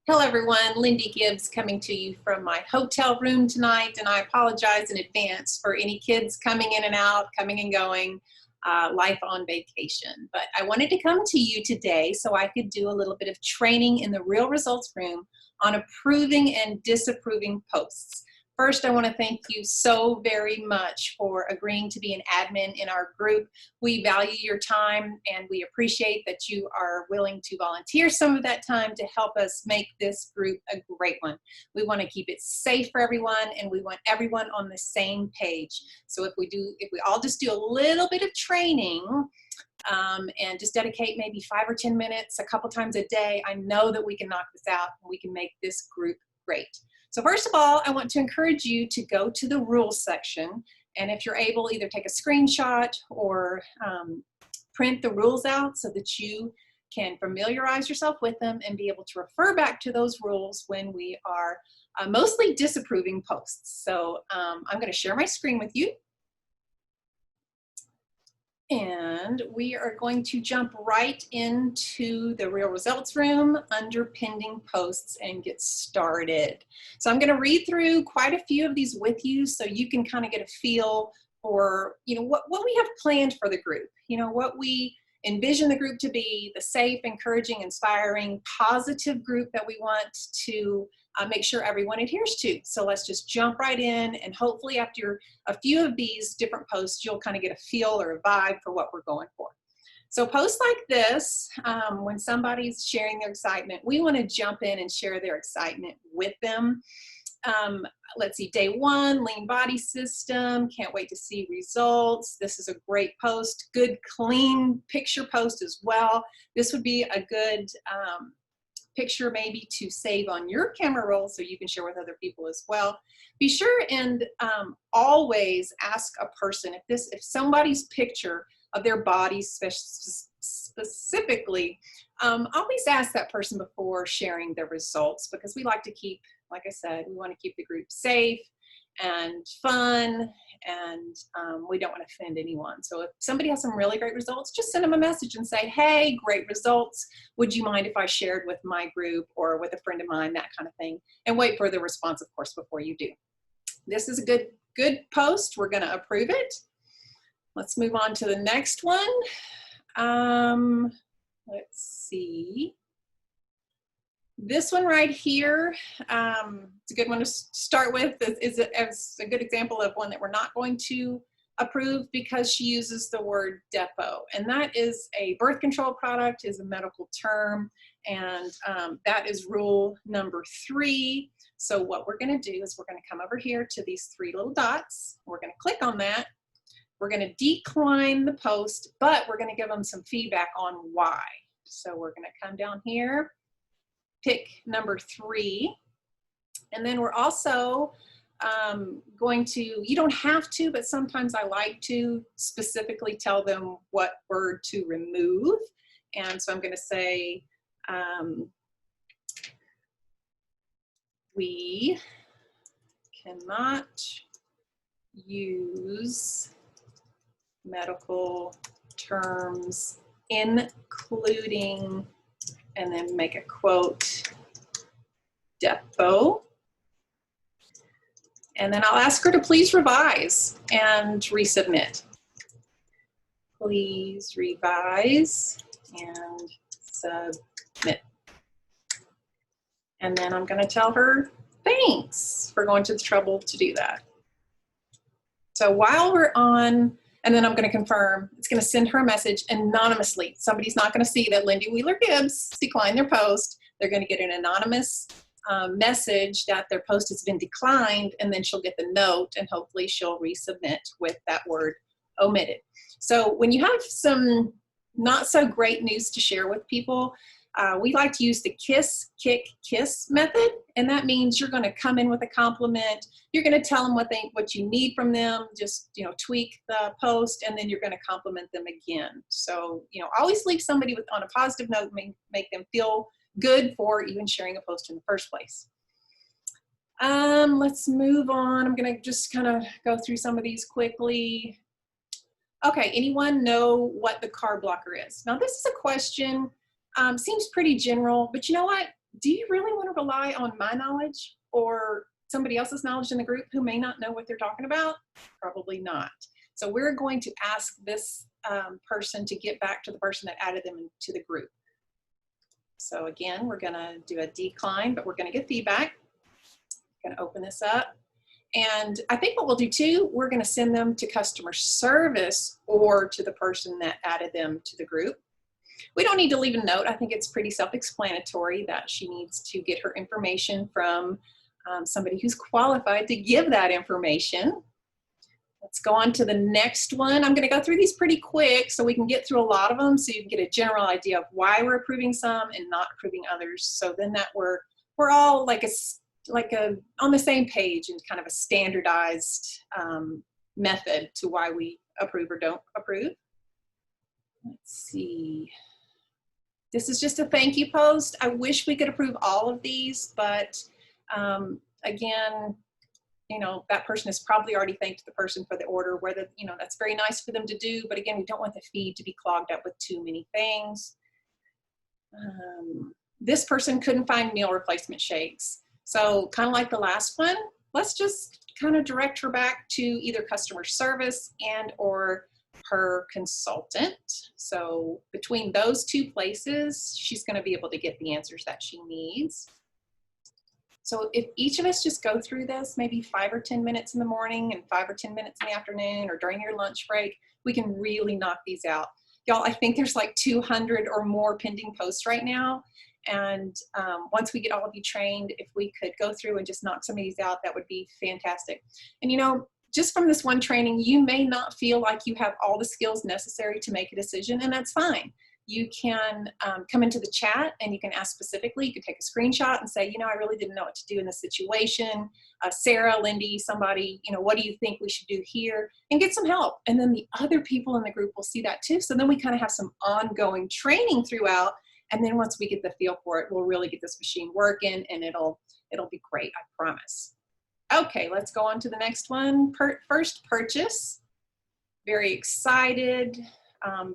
Hello everyone, Lindy Gibbs coming to you from my hotel room tonight, and I apologize in advance for any kids coming in and out, coming and going, life on vacation. But I wanted to come to you today so I could do a little bit of training in the real results room on approving and disapproving posts. First, I want to thank you so very much for agreeing to be an admin in our group. We value your time and we appreciate that you are willing to volunteer some of that time to help us make this group a great one. We want to keep it safe for everyone and we want everyone on the same page. So if we all just do a little bit of training and just dedicate maybe 5 or 10 minutes a couple times a day, I know that we can knock this out and we can make this group great. So first of all, I want to encourage you to go to the rules section, and if you're able, either take a screenshot or print the rules out so that you can familiarize yourself with them and be able to refer back to those rules when we are mostly disapproving posts. So I'm going to share my screen with you. And we are going to jump right into the real results room under pending posts and get started. So I'm going to read through quite a few of these with you so you can kind of get a feel for, what we have planned for the group, what we envision the group to be, the safe, encouraging, inspiring, positive group that we want to make sure everyone adheres to. So let's just jump right in, and hopefully after a few of these different posts, you'll kind of get a feel or a vibe for what we're going for. So posts like this, when somebody's sharing their excitement, we want to jump in and share their excitement with them. Let's see, day 1, lean body system, can't wait to see results. This is a great post, good clean picture post as well. This would be a good picture maybe to save on your camera roll so you can share with other people as well. Be sure and always ask a person if somebody's picture of their body specifically, always ask that person before sharing their results, because we like to keep, like I said, we want to keep the group safe and fun, and we don't want to offend anyone. So if somebody has some really great results, just send them a message and say, hey, great results. Would you mind if I shared with my group or with a friend of mine, that kind of thing, and wait for the response, of course, before you do. This is a good post. We're going to approve it. Let's move on to the next one. Let's see. This one right here, it's a good one to start with. Is a good example of one that we're not going to approve because she uses the word depo, and that is a birth control product, is a medical term, and that is rule number 3. So what we're going to do is we're going to come over here to these 3 little dots. We're going to click on that. We're going to decline the post, but we're going to give them some feedback on why. So we're going to come down here, pick number 3, and then we're also going to, you don't have to, but sometimes I like to specifically tell them what word to remove. And so I'm going to say, we cannot use medical terms including, and then make a quote, depo. And then I'll ask her to please revise and resubmit. Please revise and submit. And then I'm going to tell her thanks for going to the trouble to do that. So while we're on, and then I'm going to confirm, it's going to send her a message anonymously. Somebody's not going to see that Lindy Wheeler Gibbs declined their post. They're going to get an anonymous message that their post has been declined, and then she'll get the note, and hopefully she'll resubmit with that word omitted. So when you have some not so great news to share with people, we like to use the kiss, kick, kiss method, and that means you're going to come in with a compliment. You're going to tell them what you need from them, just tweak the post, and then you're going to compliment them again. So always leave somebody on a positive note, make them feel good for even sharing a post in the first place. Let's move on. I'm going to just kind of go through some of these quickly. Okay, anyone know what the card blocker is? Now this is a question, seems pretty general, but you know what? do you really want to rely on my knowledge or somebody else's knowledge in the group who may not know what they're talking about? Probably not. So we're going to ask this person to get back to the person that added them into the group. So again, we're going to do a decline, but we're going to get feedback. I'm going to open this up. And I think what we'll do too, we're going to send them to customer service or to the person that added them to the group. We don't need to leave a note. I think it's pretty self-explanatory that she needs to get her information from somebody who's qualified to give that information. Let's go on to the next one. I'm going to go through these pretty quick so we can get through a lot of them so you can get a general idea of why we're approving some and not approving others. So then that we're all on the same page and kind of a standardized method to why we approve or don't approve. Let's see. This is just a thank you post. I wish we could approve all of these, but again, you know, that person has probably already thanked the person for the order, whether, you know, that's very nice for them to do, but again, we don't want the feed to be clogged up with too many things. This person couldn't find meal replacement shakes. So kind of like the last one, let's just kind of direct her back to either customer service and or her consultant. So between those two places, she's going to be able to get the answers that she needs. So if each of us just go through this, maybe 5 or 10 minutes in the morning and 5 or 10 minutes in the afternoon or during your lunch break, we can really knock these out. Y'all, I think there's like 200 or more pending posts right now. And once we get all of you trained, if we could go through and just knock some of these out, that would be fantastic. And you know, just from this one training, you may not feel like you have all the skills necessary to make a decision, and that's fine. You can come into the chat and you can ask specifically. You can take a screenshot and say, you know, I really didn't know what to do in this situation. Sarah, Lindy, somebody, you know, what do you think we should do here? And get some help. And then the other people in the group will see that too. So then we kind of have some ongoing training throughout. And then once we get the feel for it, we'll really get this machine working and it'll be great, I promise. Okay, let's go on to the next one. First purchase. Very excited.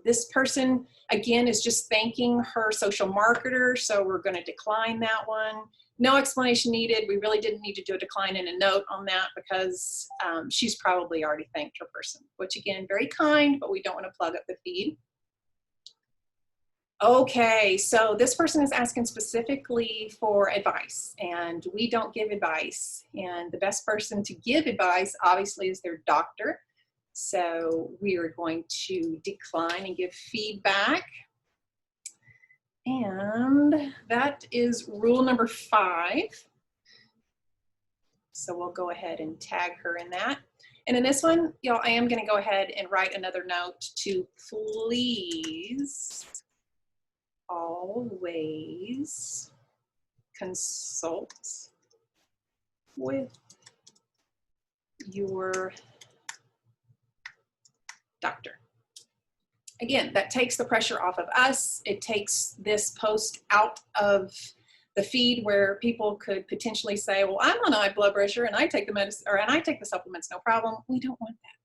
This person, again, is just thanking her social marketer, so we're going to decline that one. No explanation needed. We really didn't need to do a decline and a note on that because she's probably already thanked her person, which again, very kind, but we don't want to plug up the feed. Okay, so this person is asking specifically for advice, and we don't give advice. And the best person to give advice, obviously, is their doctor. So we are going to decline and give feedback. And that is rule number 5. So we'll go ahead and tag her in that. And in this one, y'all, I am going to go ahead and write another note to please always consult with your doctor. Again, that takes the pressure off of us. It takes this post out of the feed where people could potentially say, well, I'm on high blood pressure and I take the medicine and I take the supplements, no problem. We don't want that.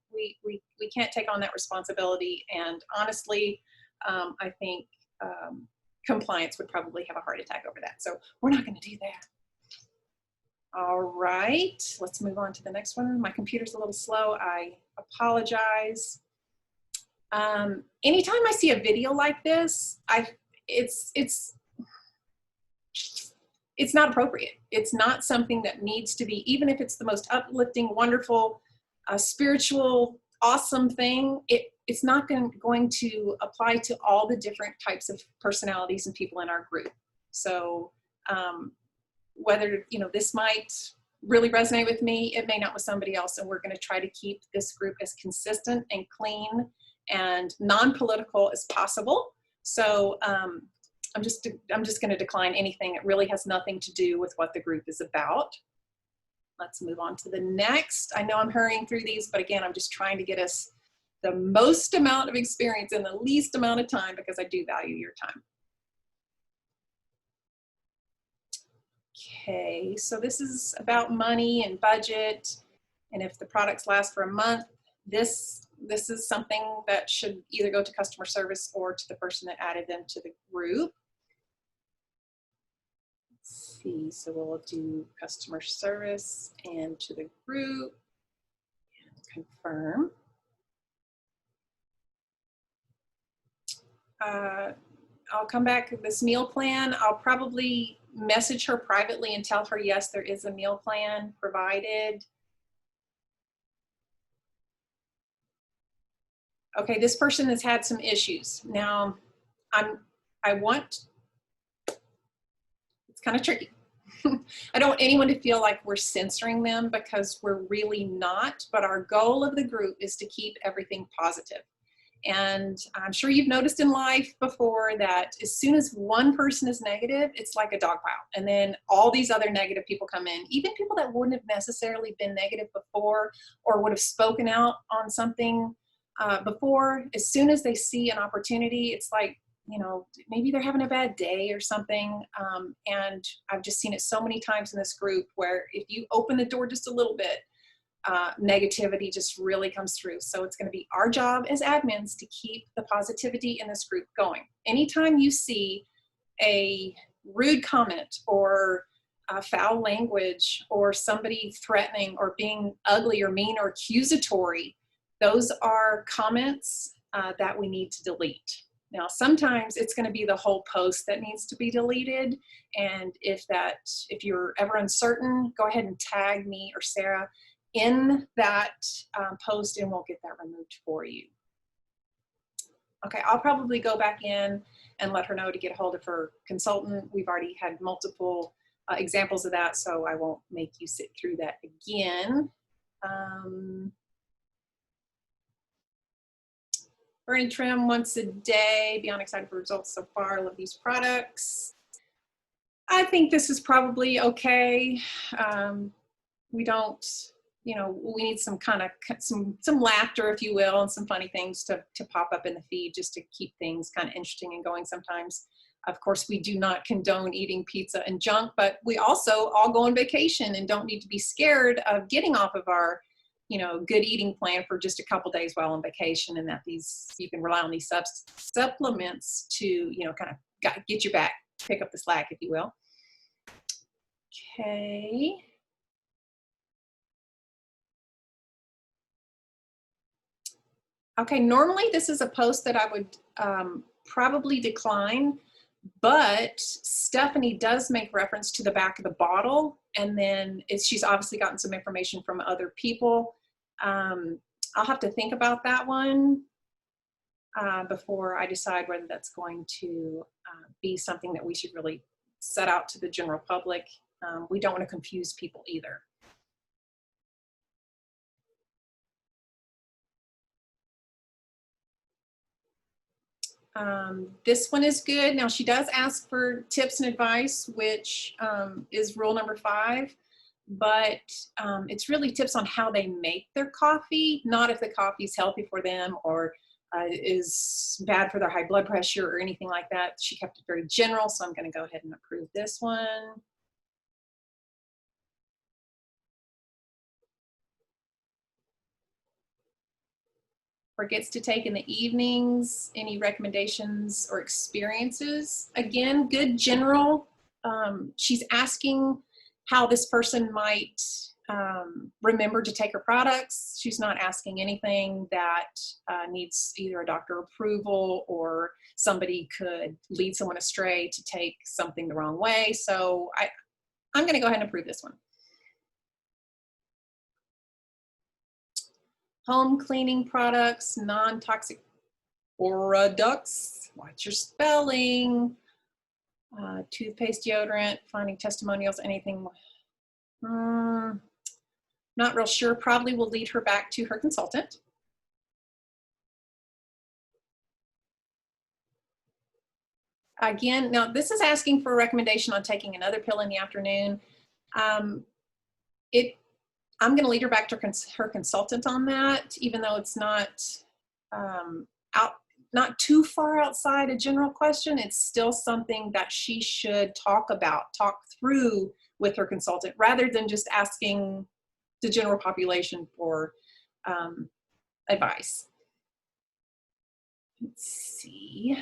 We can't take on that responsibility. And honestly, I think compliance would probably have a heart attack over that. So we're not going to do that. All right, let's move on to the next one. My computer's a little slow. I apologize. Anytime I see a video like this, it's not appropriate. It's not something that needs to be, even if it's the most uplifting, wonderful, spiritual, awesome thing, it's not going to apply to all the different types of personalities and people in our group. So whether, you know, this might really resonate with me, it may not with somebody else, and we're going to try to keep this group as consistent and clean and non-political as possible. So I'm just going to decline anything that really has nothing to do with what the group is about. Let's move on to the next. I know I'm hurrying through these, but again, I'm just trying to get us the most amount of experience in the least amount of time because I do value your time. Okay, so this is about money and budget, and if the products last for a month, this is something that should either go to customer service or to the person that added them to the group. Let's see. So we'll do customer service and to the group and confirm. I'll come back to this meal plan. I'll probably message her privately and tell her, yes, there is a meal plan provided. Okay, this person has had some issues. Now, it's kind of tricky. I don't want anyone to feel like we're censoring them because we're really not, but our goal of the group is to keep everything positive. And I'm sure you've noticed in life before that as soon as one person is negative, it's like a dog pile. And then all these other negative people come in, even people that wouldn't have necessarily been negative before or would have spoken out on something before. As soon as they see an opportunity, it's like, you know, maybe they're having a bad day or something. And I've just seen it so many times in this group where if you open the door just a little bit, negativity just really comes through. So it's going to be our job as admins to keep the positivity in this group going. Anytime you see a rude comment or foul language or somebody threatening or being ugly or mean or accusatory, those are comments that we need to delete. Now, sometimes it's going to be the whole post that needs to be deleted. And if you're ever uncertain, go ahead and tag me or Sarah in that post and we'll get that removed for you. Okay, I'll probably go back in and let her know to get a hold of her consultant. We've already had multiple examples of that, so I won't make you sit through that again. Burn and trim once a day. Beyond excited for results so far. Love these products. I think this is probably okay. We don't, you know, we need some kind of some laughter, if you will, and some funny things to pop up in the feed just to keep things kind of interesting and going sometimes. Of course, we do not condone eating pizza and junk, but we also all go on vacation and don't need to be scared of getting off of our, you know, good eating plan for just a couple days while on vacation, and that you can rely on these supplements to, you know, kind of get you back, pick up the slack, if you will. Okay. Okay, normally this is a post that I would probably decline, but Stephanie does make reference to the back of the bottle, and then she's obviously gotten some information from other people. I'll have to think about that one before I decide whether that's going to be something that we should really set out to the general public. We don't want to confuse people either. This one is good. Now, she does ask for tips and advice, which is rule number 5, but it's really tips on how they make their coffee, not if the coffee is healthy for them or is bad for their high blood pressure or anything like that. She kept it very general, so I'm going to go ahead and approve this one. Forgets to take in the evenings. Any recommendations or experiences? Again, good general. She's asking how this person might remember to take her products. She's not asking anything that needs either a doctor approval or somebody could lead someone astray to take something the wrong way. So I'm going to go ahead and approve this one. Home cleaning products, non-toxic products. Watch your spelling. Toothpaste, deodorant, finding testimonials, anything. Not real sure. Probably will lead her back to her consultant. Again, now this is asking for a recommendation on taking another pill in the afternoon. I'm going to lead her back to her consultant on that, even though it's not not too far outside a general question. It's still something that she should talk through with her consultant, rather than just asking the general population for advice. Let's see.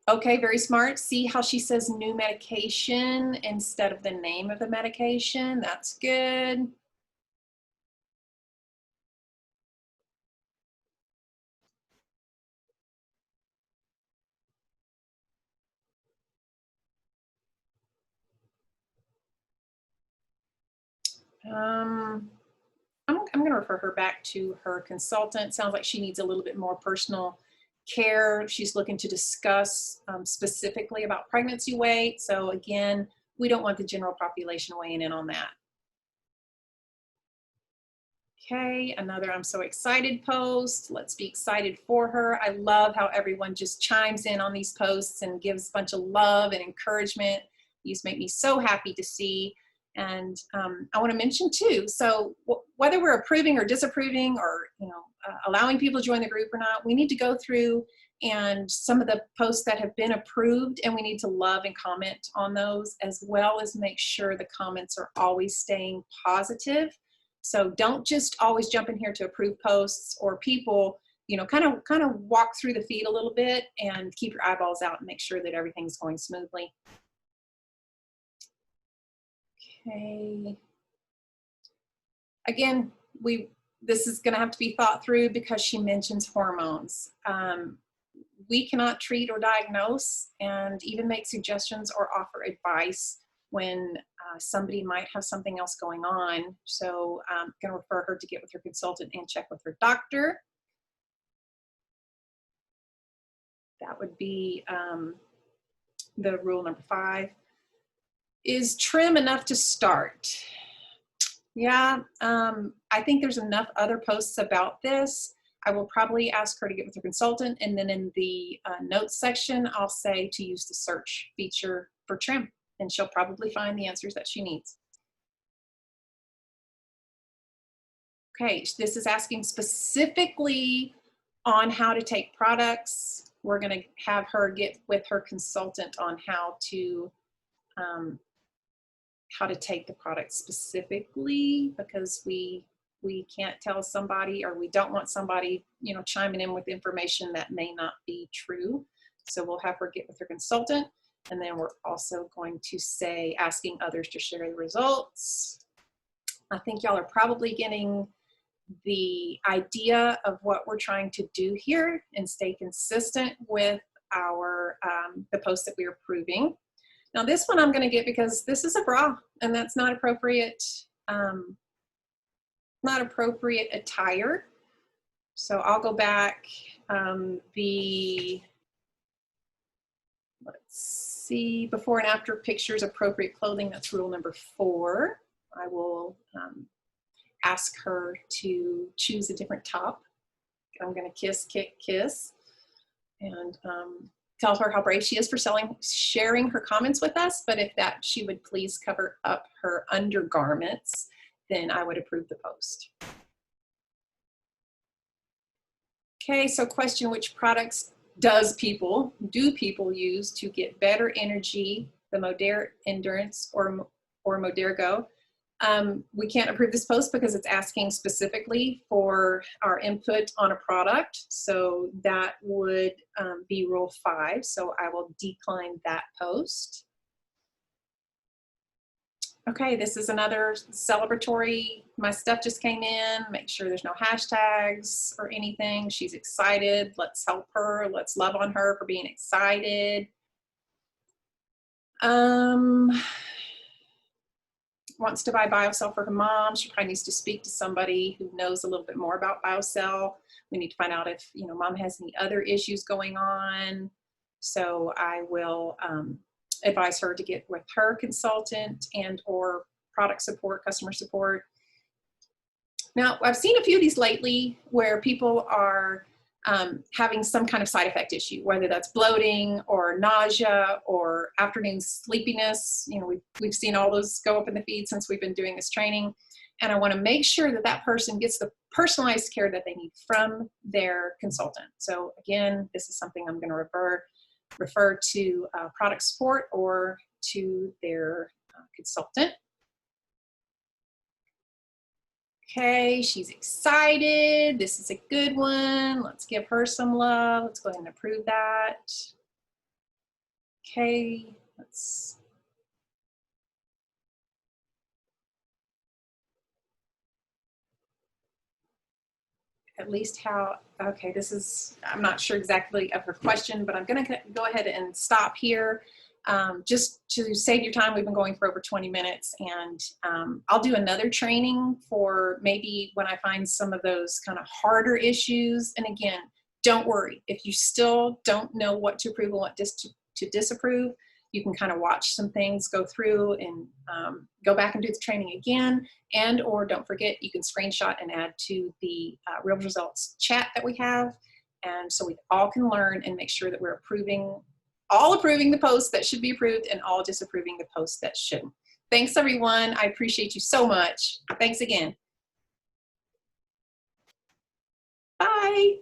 Okay, very smart. See how she says new medication instead of the name of the medication? That's good. Um, I'm going to refer her back to her consultant. Sounds like she needs a little bit more personal care. She's looking to discuss specifically about pregnancy weight. So again, we don't want the general population weighing in on that. Okay, another I'm so excited post. Let's be excited for her. I love how everyone just chimes in on these posts and gives a bunch of love and encouragement. These make me so happy to see. And I want to mention too, so whether we're approving or disapproving or allowing people to join the group or not, we need to go through and some of the posts that have been approved, and we need to love and comment on those, as well as make sure the comments are always staying positive. So don't just always jump in here to approve posts or people, kind of walk through the feed a little bit and keep your eyeballs out and make sure that everything's going smoothly. Okay. Again, this is going to have to be thought through because she mentions hormones. We cannot treat or diagnose and even make suggestions or offer advice when somebody might have something else going on. So I'm going to refer her to get with her consultant and check with her doctor. That would be the rule number 5. Is trim enough to start? Yeah, I think there's enough other posts about this. I will probably ask her to get with her consultant, and then in the notes section, I'll say to use the search feature for trim, and she'll probably find the answers that she needs. Okay, this is asking specifically on how to take products. We're going to have her get with her consultant on how to take the product specifically, because we can't tell somebody, or we don't want somebody chiming in with information that may not be true. So we'll have her get with her consultant, and then we're also going to say asking others to share the results. I think y'all are probably getting the idea of what we're trying to do here and stay consistent with our the post that we're approving. Now this one I'm going to get because this is a bra, and that's not appropriate attire. So I'll go back. Let's see, before and after pictures, appropriate clothing, that's rule number 4. I will ask her to choose a different top. I'm going to kiss, kick, kiss, and tell her how brave she is for sharing her comments with us. But if that she would please cover up her undergarments, then I would approve the post. Okay, so question, which products do people use to get better energy, the Moder Endurance or Modergo? We can't approve this post because it's asking specifically for our input on a product. So that would be rule 5. So I will decline that post. Okay, this is another celebratory. My stuff just came in. Make sure there's no hashtags or anything. She's excited. Let's help her. Let's love on her for being excited. Wants to buy BioCell for her mom. She probably needs to speak to somebody who knows a little bit more about BioCell. We need to find out if mom has any other issues going on. So I will advise her to get with her consultant and or product support, customer support. Now, I've seen a few of these lately where people are having some kind of side effect issue, whether that's bloating or nausea or afternoon sleepiness. We've seen all those go up in the feed since we've been doing this training. And I want to make sure that that person gets the personalized care that they need from their consultant. So again, this is something I'm going to refer to product support or to their consultant. Okay, she's excited. This is a good one. Let's give her some love. Let's go ahead and approve that. Okay, let's, at least how, okay, this is, I'm not sure exactly of her question, but I'm gonna go ahead and stop here. Just to save your time, we've been going for over 20 minutes, and I'll do another training for maybe when I find some of those kind of harder issues. And again, don't worry, if you still don't know what to approve and what to disapprove, you can kind of watch some things go through and go back and do the training again. And or don't forget, you can screenshot and add to the real results chat that we have. And so we all can learn and make sure that we're all approving the posts that should be approved and all disapproving the posts that shouldn't. Thanks, everyone. I appreciate you so much. Thanks again. Bye.